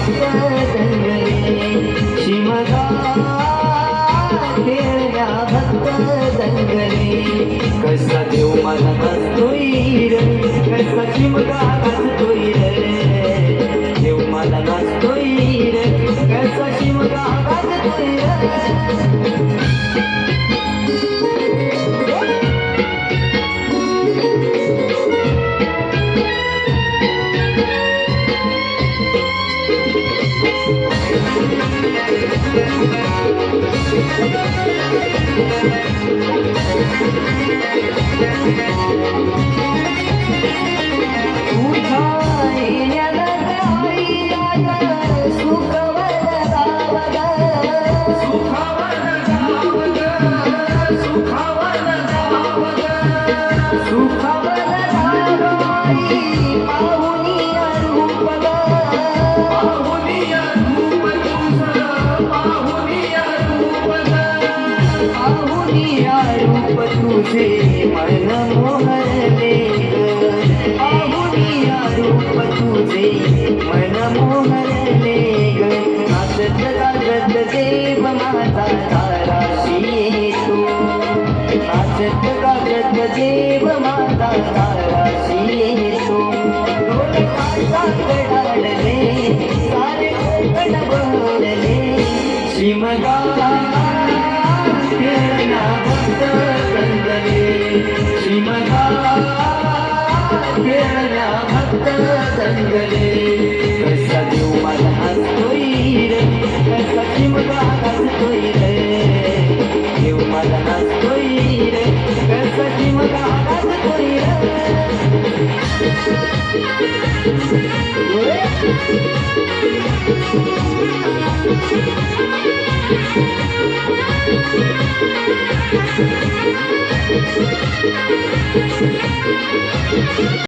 भक्त दंगले शिमगा खेळण्या भक्त दंगले कसा देव मला नाचतोय रे कसा शिमगा नाचतोय रे देव मला नाचतोय रे कसा शिमगा नाचतोय रे तुझे मन मोहरले पाहुनिया रूप तुझे मन मोहरले नाचत गाजत देव माझा ताराशी येतो नाचत गाजत देव माझा ताराशी येतो ढोल ताशात रडाडले सारे कोकण बहरले शिमगा खेळणा भक्त शिमगा खेळण्या भक्त दंगले कसा देव मला हसतोय रे कसा शिमगा हसतोय रे देव मला हसतोय रे कसा शिमगा हसतोय रे